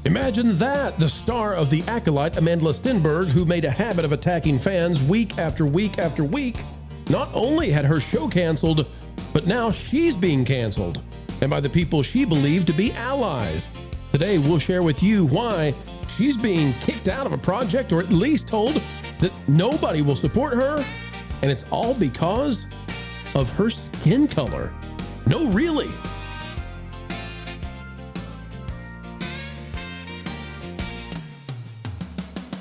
Imagine that! The star of The Acolyte, Amandla Stenberg, who made a habit of attacking fans week after week after week, not only had her show canceled, but now she's being canceled, and by the people she believed to be allies. Today, we'll share with you why she's being kicked out of a project, or at least told that nobody will support her, and it's all because of her skin color. No, really.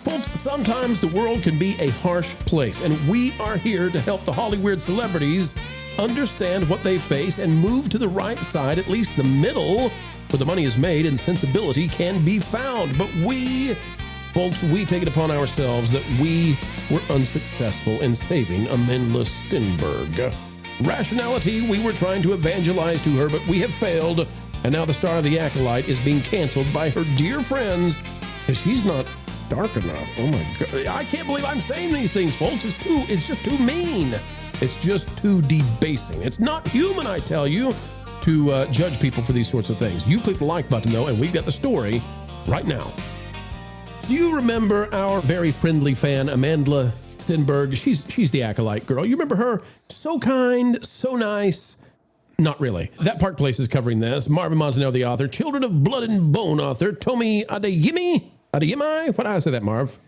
Folks, sometimes the world can be a harsh place, and we are here to help the Hollywood celebrities understand what they face and move to the right side, at least the middle, where the money is made and sensibility can be found. But folks, we take it upon ourselves that we were unsuccessful in saving Amandla Stenberg. Rationality, we were trying to evangelize to her, but we have failed, and now the star of The Acolyte is being canceled by her dear friends because she's not dark enough. Oh my God. I can't believe I'm saying these things, folks. It's just too mean. It's just too debasing. It's not human, I tell you, to judge people for these sorts of things. You click the like button, though, and we've got the story right now. Do you remember our very friendly fan, Amandla Stenberg? She's the Acolyte girl. You remember her? So kind, so nice. Not really. That Park Place is covering this. Marvin, Montenaro, the author. Children of Blood and Bone author. Tomi Adeyemi. Adeyemi? What do I say that, Marv?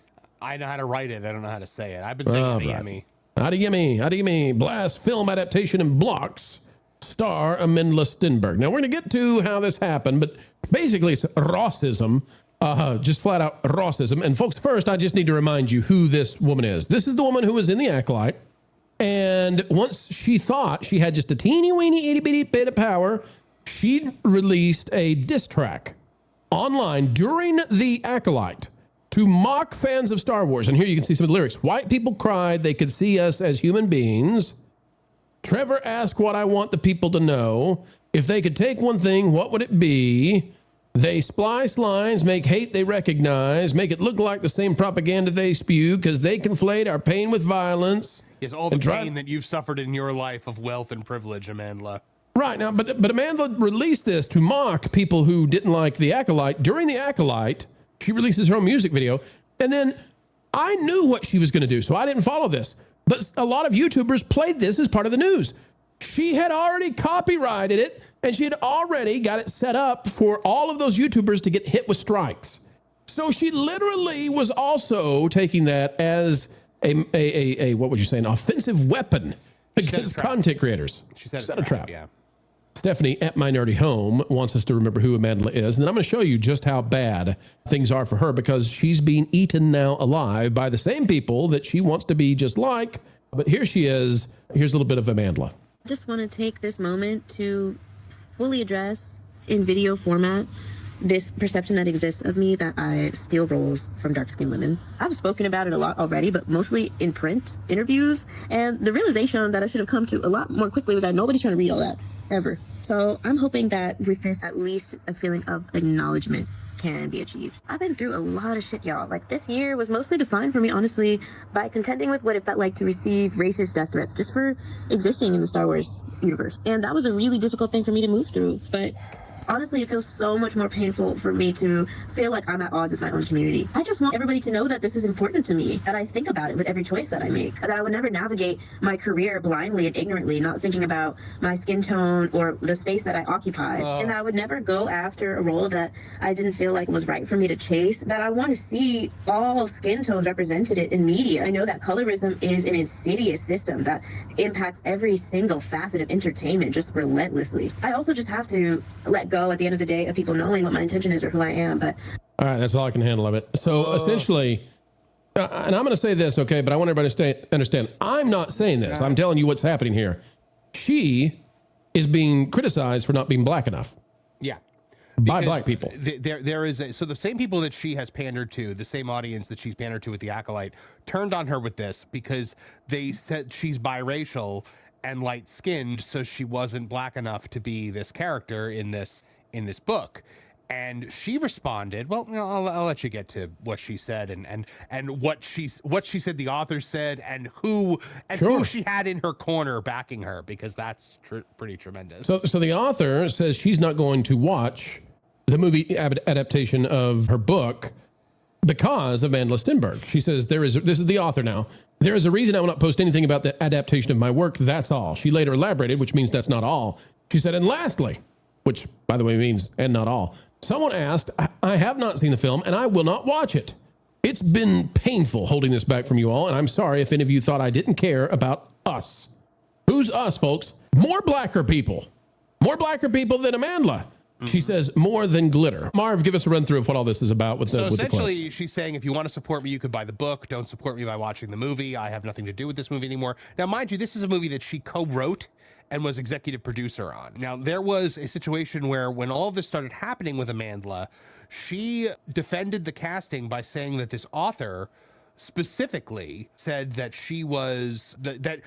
I know how to write it. I don't know how to say it. I've been saying Adeyemi. Right. Adeyemi. Blast film adaptation in blocks. Star Amandla Stenberg. Now, we're going to get to how this happened, but basically it's Rossism. Just flat out Rossism. And folks, first, I just need to remind you who this woman is. This is the woman who was in The Acolyte. And once she thought she had just a teeny weeny itty bitty bit of power, she released a diss track online during The Acolyte to mock fans of Star Wars. And here you can see some of the lyrics. White people cried they could see us as human beings. Trevor asked what I want the people to know. If they could take one thing, what would it be? They splice lines, make hate they recognize, make it look like the same propaganda they spew, because they conflate our pain with violence. Yes, all the pain that you've suffered in your life of wealth and privilege, Amandla. Right, now, but Amandla released this to mock people who didn't like The Acolyte. During The Acolyte, she releases her own music video, and then I knew what she was going to do, so I didn't follow this. But a lot of YouTubers played this as part of the news. She had already copyrighted it, and she had already got it set up for all of those YouTubers to get hit with strikes. So she literally was also taking that as a what would you say, an offensive weapon against content creators. She said set a trap. Yeah. Stephanie at My Nerdy Home wants us to remember who Amandla is. And then I'm going to show you just how bad things are for her, because she's being eaten now alive by the same people that she wants to be just like. But here she is. Here's a little bit of Amandla. I just want to take this moment to fully address in video format this perception that exists of me that I steal roles from dark-skinned women. I've spoken about it a lot already, but mostly in print interviews. And the realization that I should have come to a lot more quickly was that nobody's trying to read all that, ever. So I'm hoping that with this, at least a feeling of acknowledgement can be achieved. I've been through a lot of shit, y'all. Like, this year was mostly defined for me, honestly, by contending with what it felt like to receive racist death threats just for existing in the Star Wars universe. And that was a really difficult thing for me to move through. But honestly, it feels so much more painful for me to feel like I'm at odds with my own community. I just want everybody to know that this is important to me, that I think about it with every choice that I make, that I would never navigate my career blindly and ignorantly, not thinking about my skin tone or the space that I occupy. And I would never go after a role that I didn't feel like was right for me to chase, that I want to see all skin tones represented in media. I know that colorism is an insidious system that impacts every single facet of entertainment just relentlessly. I also just have to let go at the end of the day of people knowing what my intention is or who I am. But all right, that's all I can handle of it. So essentially, and I'm going to say this, okay, but I want everybody to understand, I'm not saying this. I'm telling you what's happening here. She is being criticized for not being black enough. Yeah. By black people. There is so the same people that she has pandered to, the same audience that she's pandered to with The Acolyte, turned on her with this because they said she's biracial and light-skinned, so she wasn't black enough to be this character in this book. And she responded, well, I'll let you get to what she said and what she said the author said and who she had in her corner backing her, because that's pretty tremendous. So the author says she's not going to watch the movie adaptation of her book because of Amandla Stenberg. She says, this is the author now. There is a reason I will not post anything about the adaptation of my work. That's all. She later elaborated, which means that's not all. She said, and lastly, which by the way means and not all. Someone asked, I have not seen the film and I will not watch it. It's been painful holding this back from you all. And I'm sorry if any of you thought I didn't care about us. Who's us, folks? More blacker people. More blacker people than Amandla. She says more than glitter. Marv, give us a run through of what all this is about with the with essentially, the she's saying if you want to support me, you could buy the book. Don't support me by watching the movie. I have nothing to do with this movie anymore. Now, mind you, this is a movie that she co-wrote and was executive producer on. Now, there was a situation where when all of this started happening with Amandla, she defended the casting by saying that this author specifically said that she was that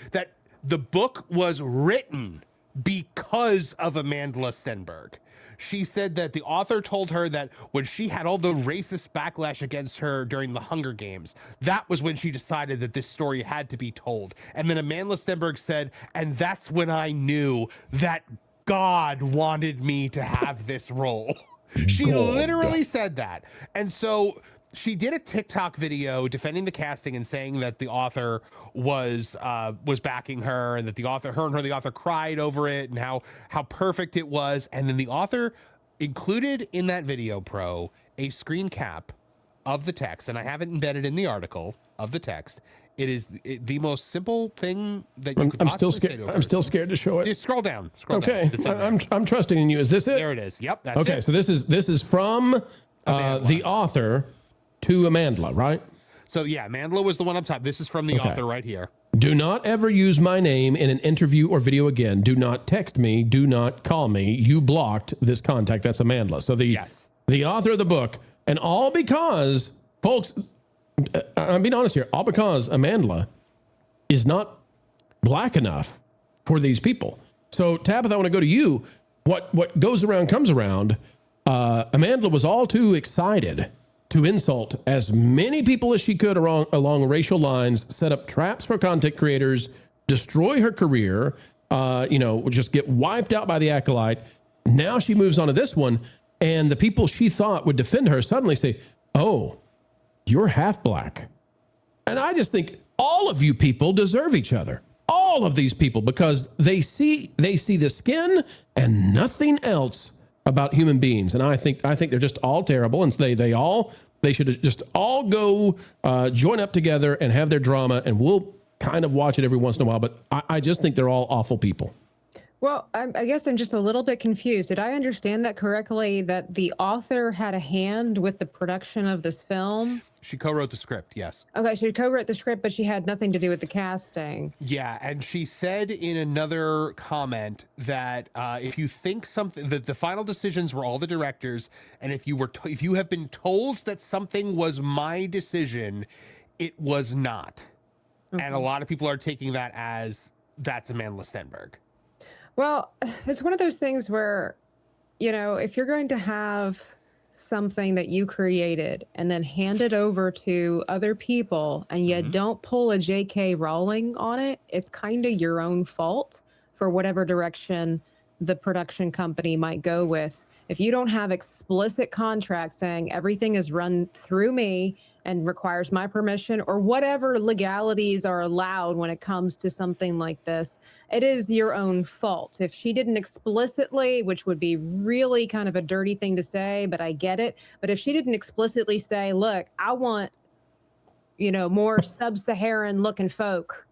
the book was written because of Amandla Stenberg. She said that the author told her that when she had all the racist backlash against her during the Hunger Games, that was when she decided that this story had to be told. And then Amandla Stenberg said, and that's when I knew that God wanted me to have this role. She literally said that. And so she did a TikTok video defending the casting and saying that the author was backing her, and that the author cried over it, and how perfect it was. And then the author included in that video, Pro, a screen cap of the text, and I have it embedded in the article of the text. It is the most simple thing that you could possibly say to a person. I'm still scared to show it. Just scroll down. Okay, I'm trusting in you. Is this it? There it is. Yep, that's it. Okay, so this is from the author to Amandla, right? So yeah, Amandla was the one up top. This is from the author right here. Do not ever use my name in an interview or video again. Do not text me. Do not call me. You blocked this contact. That's Amandla. So the author of the book, and all because, folks, I'm being honest here, all because Amandla is not black enough for these people. So Tabitha, I want to go to you. What goes around comes around. Amandla was all too excited to insult as many people as she could along racial lines, set up traps for content creators, destroy her career, just get wiped out by the Acolyte. Now she moves on to this one, and the people she thought would defend her suddenly say, oh, you're half black. And I just think all of you people deserve each other. All of these people, because they see the skin and nothing else about human beings. And I think they're just all terrible, and they should just all go join up together and have their drama, and we'll kind of watch it every once in a while. But I just think they're all awful people. Well, I guess I'm just a little bit confused. Did I understand that correctly, that the author had a hand with the production of this film? She co-wrote the script, yes. Okay, she co-wrote the script, but she had nothing to do with the casting. Yeah, and she said in another comment that if you think something, that the final decisions were all the directors, and if you have been told that something was my decision, it was not. Mm-hmm. And a lot of people are taking that as that's Amandla Stenberg. Well, it's one of those things where, if you're going to have something that you created and then hand it over to other people and you don't pull a J.K. Rowling on it, it's kind of your own fault for whatever direction the production company might go with. If you don't have explicit contracts saying everything is run through me and requires my permission, or whatever legalities are allowed when it comes to something like this, it is your own fault. If she didn't explicitly, which would be really kind of a dirty thing to say, but I get it. But if she didn't explicitly say, look, I want, more sub-Saharan looking folk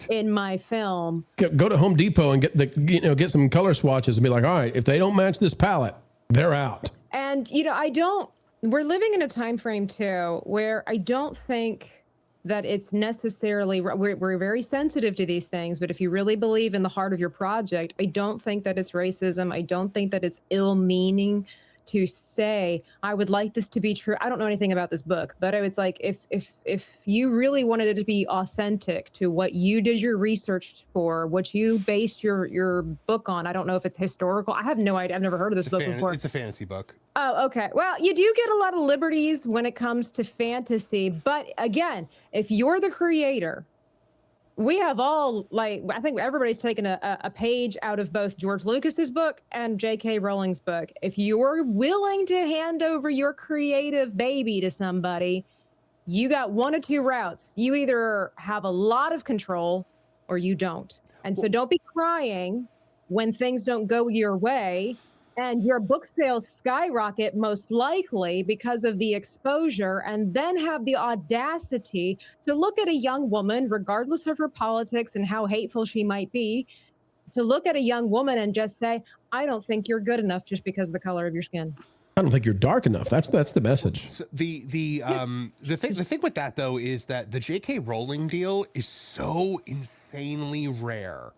in my film. Go to Home Depot and get some color swatches and be like, all right, if they don't match this palette, they're out. And, we're living in a time frame too where I don't think that it's necessarily, we're very sensitive to these things, but if you really believe in the heart of your project, I don't think that it's racism. I don't think that it's ill meaning to say, I would like this to be true. I don't know anything about this book, but it's like, if you really wanted it to be authentic to what you did your research for, what you based your book on, I don't know if it's historical. I have no idea. I've never heard of this book before. It's a fantasy book. Oh, okay. Well, you do get a lot of liberties when it comes to fantasy, but again, if you're the creator we have all, like, I think everybody's taken a page out of both George Lucas's book and J.K. Rowling's book. If you're willing to hand over your creative baby to somebody, you got one of two routes. You either have a lot of control or you don't. And so don't be crying when things don't go your way and your book sales skyrocket, most likely because of the exposure, and then have the audacity to look at a young woman, regardless of her politics and how hateful she might be, to look at a young woman and just say, I don't think you're good enough just because of the color of your skin. I don't think you're dark enough. That's the message. So the thing with that though is that the J.K. Rowling deal is so insanely rare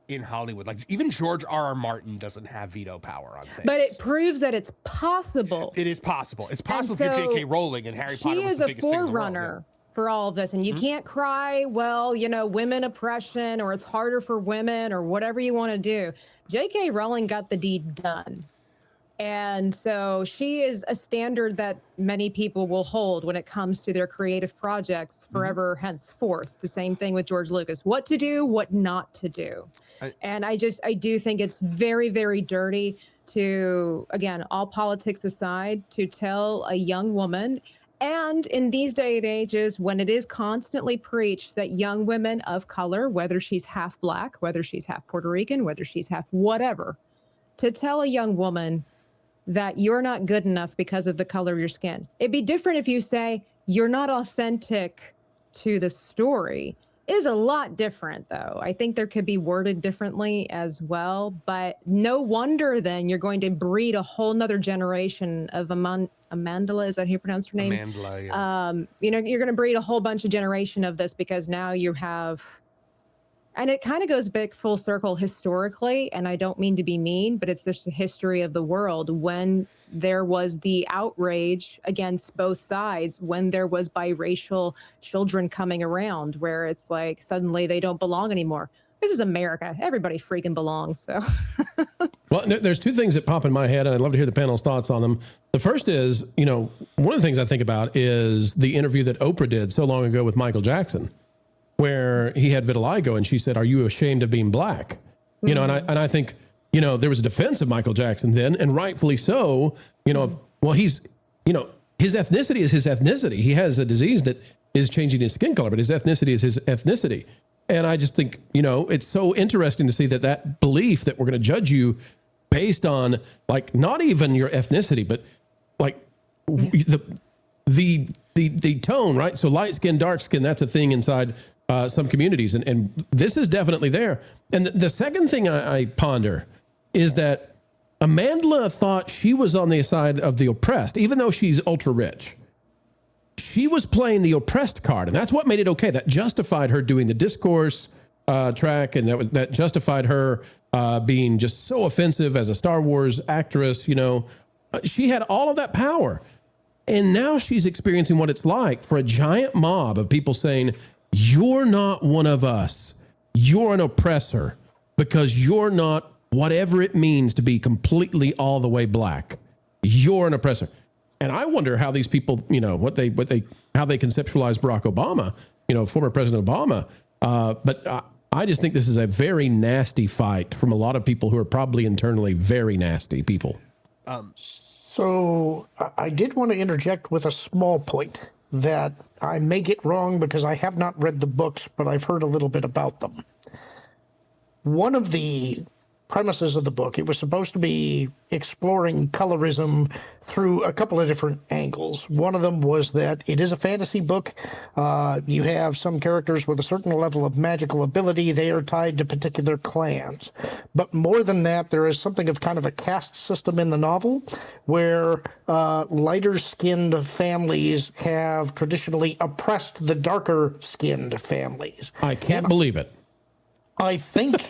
in Hollywood. Like even George R.R. Martin doesn't have veto power on things. But it proves that it's possible. It is possible. It's possible if you're J.K. Rowling and Harry Potter was the biggest thing in the world. She is a forerunner for all of this. And you can't cry, well, you know, women oppression, or it's harder for women, or whatever you want to do. J.K. Rowling got the deed done. And so she is a standard that many people will hold when it comes to their creative projects forever henceforth. The same thing with George Lucas. What to do, what not to do. And I do think it's very, very dirty to, again, all politics aside, to tell a young woman, and in these day and ages when it is constantly preached that young women of color, whether she's half black, whether she's half Puerto Rican, whether she's half whatever, to tell a young woman that you're not good enough because of the color of your skin. It'd be different if you say you're not authentic to the story. Is a lot different, though. I think there could be worded differently as well, but no wonder then you're going to breed a whole nother generation of Amandla, is that how you pronounce her name? Amandla, yeah. You know, you're going to breed a whole bunch of generation of this because now you have, and it kind of goes back full circle historically, and I don't mean to be mean, but it's just the history of the world when there was the outrage against both sides, when there was biracial children coming around, where it's like suddenly they don't belong anymore. This is America. Everybody freaking belongs. So, well, there's two things that pop in my head, and I'd love to hear the panel's thoughts on them. The first is, you know, one of the things I think about is the interview that Oprah did so long ago with Michael Jackson, where he had vitiligo, and she said, "Are you ashamed of being black?" You know, and I think, you know, there was a defense of Michael Jackson then, and rightfully so. You know, well, he's, you know, his ethnicity is his ethnicity. He has a disease that is changing his skin color, but his ethnicity is his ethnicity. And I just think, you know, it's so interesting to see that belief that we're going to judge you based on, like, not even your ethnicity, but like the tone, right? So light skin, dark skin, that's a thing inside some communities. And this is definitely there. And the second thing I ponder is that Amandla thought she was on the side of the oppressed, even though she's ultra rich. She was playing the oppressed card, and that's what made it okay. That justified her doing the discourse track, and that justified her being just so offensive as a Star Wars actress. You know, she had all of that power. And now she's experiencing what it's like for a giant mob of people saying, you're not one of us. You're an oppressor because you're not whatever it means to be completely all the way black. You're an oppressor. And I wonder how these people, you know, how they conceptualize Barack Obama, you know, former President Obama. But I just think this is a very nasty fight from a lot of people who are probably internally very nasty people. So I did want to interject with a small point that I may get wrong because I have not read the books, but I've heard a little bit about them. One of the premises of the book, it was supposed to be exploring colorism through a couple of different angles. One of them was that it is a fantasy book. You have some characters with a certain level of magical ability. They are tied to particular clans. But more than that, there is something of kind of a caste system in the novel where lighter-skinned families have traditionally oppressed the darker-skinned families. I can't believe it. I think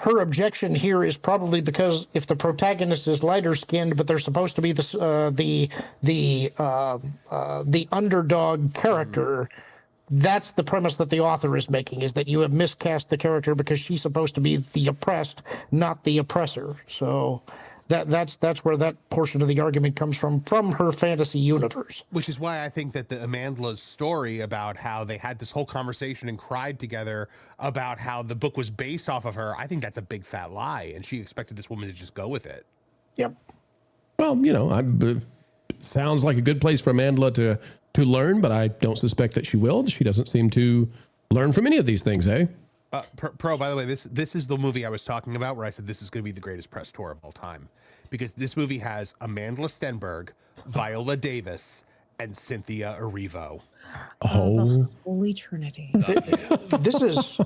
her objection here is probably because if the protagonist is lighter skinned, but they're supposed to be the underdog character, that's the premise that the author is making, is that you have miscast the character because she's supposed to be the oppressed, not the oppressor. So That's where that portion of the argument comes from her fantasy universe. Which is why I think that the Amandla's story about how they had this whole conversation and cried together about how the book was based off of her, I think that's a big fat lie, and she expected this woman to just go with it. Yep. Well, sounds like a good place for Amandla to learn, but I don't suspect that she will. She doesn't seem to learn from any of these things, eh? Pro, by the way, this is the movie I was talking about where I said this is going to be the greatest press tour of all time, because this movie has Amandla Stenberg, Viola Davis, and Cynthia Erivo. Oh, the Holy Trinity. This is,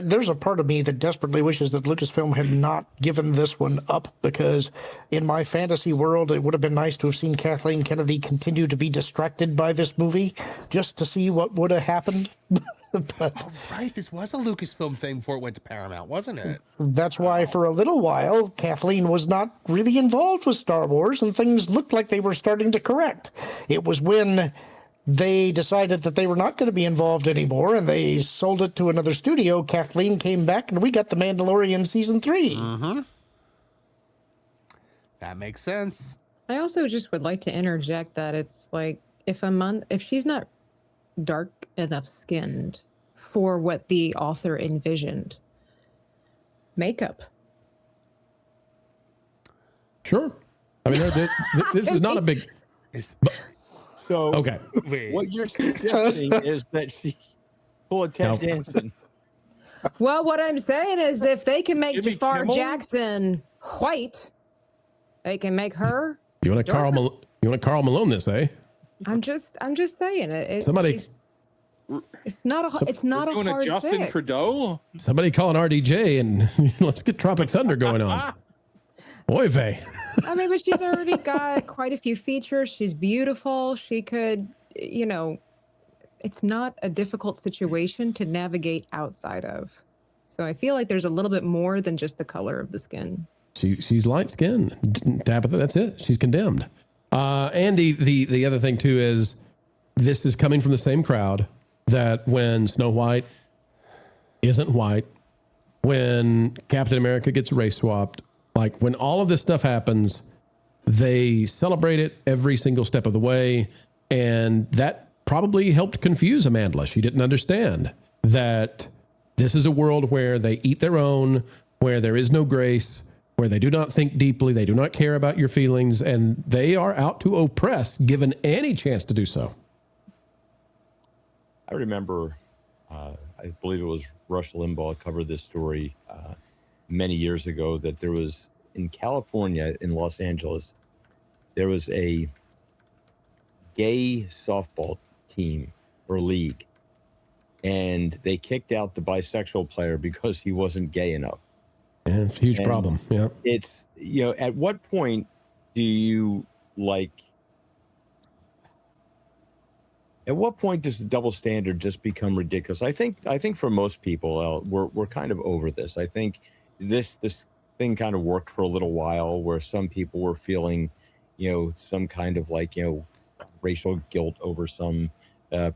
there's a part of me that desperately wishes that Lucasfilm had not given this one up, because in my fantasy world, it would have been nice to have seen Kathleen Kennedy continue to be distracted by this movie just to see what would have happened. But oh, right. This was a Lucasfilm thing before it went to Paramount, wasn't it? That's why for a little while, Kathleen was not really involved with Star Wars, and things looked like they were starting to correct. It was when they decided that they were not going to be involved anymore, and they sold it to another studio. Kathleen came back, and we got The Mandalorian Season 3. Mm-hmm. That makes sense. I also just would like to interject that it's like, if she's not dark enough skinned for what the author envisioned, makeup. Sure. I mean, this is not a big... So okay. What you're suggesting is that she pull a Ted Danson. Well, what I'm saying is if they can make Jimmy Jafar Kimmel? Jackson white, they can make her. You want to Carl Malone this, eh? I'm just saying it. Somebody... It's not a Doing hard a Justin fix. Trudeau? Somebody call an RDJ and let's get Tropic Thunder going on. Oy vey. I mean, but she's already got quite a few features. She's beautiful. She could, it's not a difficult situation to navigate outside of. So I feel like there's a little bit more than just the color of the skin. She's light skinned. Tabitha, that's it. She's condemned. Andy, the other thing too is this is coming from the same crowd that when Snow White isn't white, when Captain America gets race swapped, like when all of this stuff happens, they celebrate it every single step of the way. And that probably helped confuse Amandla. She didn't understand that this is a world where they eat their own, where there is no grace, where they do not think deeply, they do not care about your feelings, and they are out to oppress given any chance to do so. I remember, I believe it was Rush Limbaugh covered this story many years ago, that there was in California, in Los Angeles, there was a gay softball team or league, and they kicked out the bisexual player because he wasn't gay enough. Yeah, it's a huge problem. Yeah. It's, at what point do you at what point does the double standard just become ridiculous? I think for most people, we're kind of over this. I think this thing kind of worked for a little while, where some people were feeling, some kind of racial guilt over some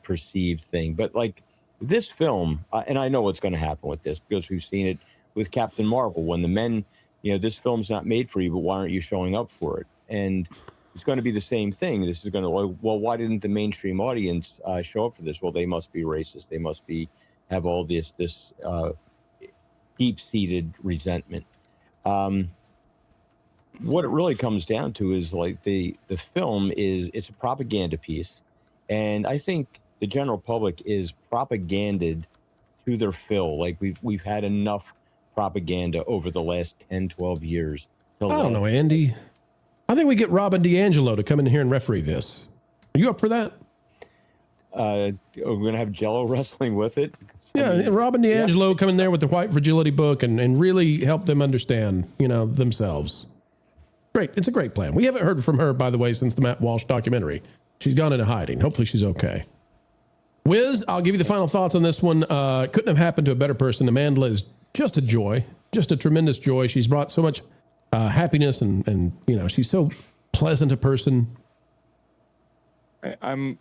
perceived thing. But this film, and I know what's going to happen with this because we've seen it with Captain Marvel, when the men, this film's not made for you, but why aren't you showing up for it? And it's going to be the same thing. This is going to, well, why didn't the mainstream audience show up for this? Well, they must be racist. They must have all this deep-seated resentment. What it really comes down to is the film it's a propaganda piece, and I think the general public is propaganded to their fill. We've had enough propaganda over the last 10, 12 years. I don't know, Andy. I think we get Robin DiAngelo to come in here and referee this. Are you up for that? We're going to have Jello wrestling with it. Yeah, Robin DiAngelo come in there with the White Fragility book and really help them understand, themselves. Great. It's a great plan. We haven't heard from her, by the way, since the Matt Walsh documentary. She's gone into hiding. Hopefully she's okay. Wiz, I'll give you the final thoughts on this one. Couldn't have happened to a better person. Amandla is just a joy, just a tremendous joy. She's brought so much happiness and she's so pleasant a person. I'm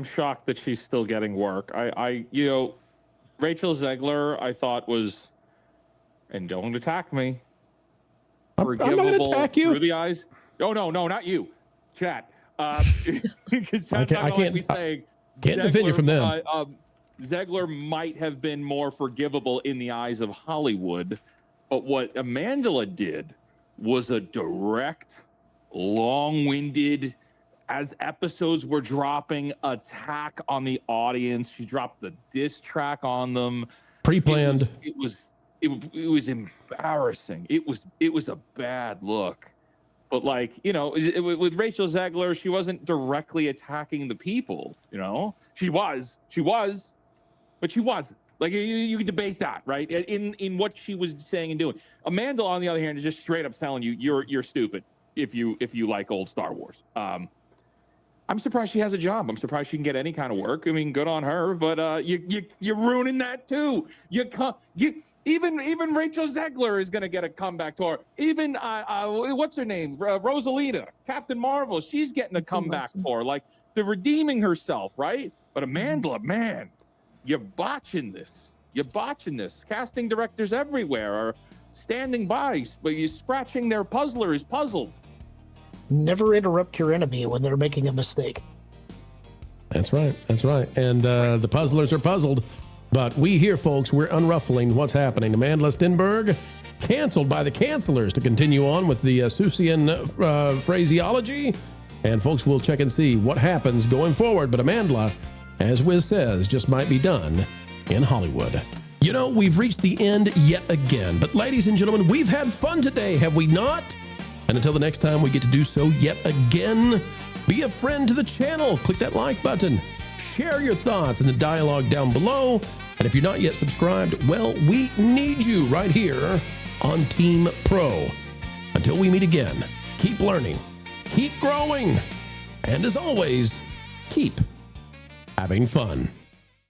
shocked that she's still getting work. Rachel Zegler, I thought was, and don't attack me, I'm not gonna forgivable attack you. through the eyes. Oh no, not you, chat. Because chat's not gonna let me say. Can't defend you from them. Zegler might have been more forgivable in the eyes of Hollywood, but what Amandla did was a direct, long-winded, as episodes were dropping, attack on the audience. She dropped the diss track on them. Pre-planned. It was embarrassing. It was a bad look. But like, you know, with Rachel Zegler, she wasn't directly attacking the people, you know? She was, but she wasn't. Like, you can debate that, right? In what she was saying and doing. Amandla, on the other hand, is just straight up telling you you're stupid if you like old Star Wars. I'm surprised she has a job. I'm surprised she can get any kind of work. I mean, good on her, but you're ruining that too. Even Rachel Zegler is gonna get a comeback tour. Even what's her name? Rosalita, Captain Marvel. She's getting a comeback tour. Like, they're redeeming herself, right? But Amandla, man, you're botching this. Casting directors everywhere are standing by, but you're scratching their puzzler is puzzled. Never interrupt your enemy when they're making a mistake. That's right. And the puzzlers are puzzled. But we here, folks, we're unruffling what's happening. Amandla Stenberg canceled by the cancelers to continue on with the Seussian phraseology. And folks, we'll check and see what happens going forward. But Amandla, as Wiz says, just might be done in Hollywood. You know, we've reached the end yet again. But ladies and gentlemen, we've had fun today, have we not? And until the next time we get to do so yet again, be a friend to the channel. Click that like button. Share your thoughts in the dialogue down below. And if you're not yet subscribed, well, we need you right here on Team Pro. Until we meet again, keep learning, keep growing, and as always, keep having fun.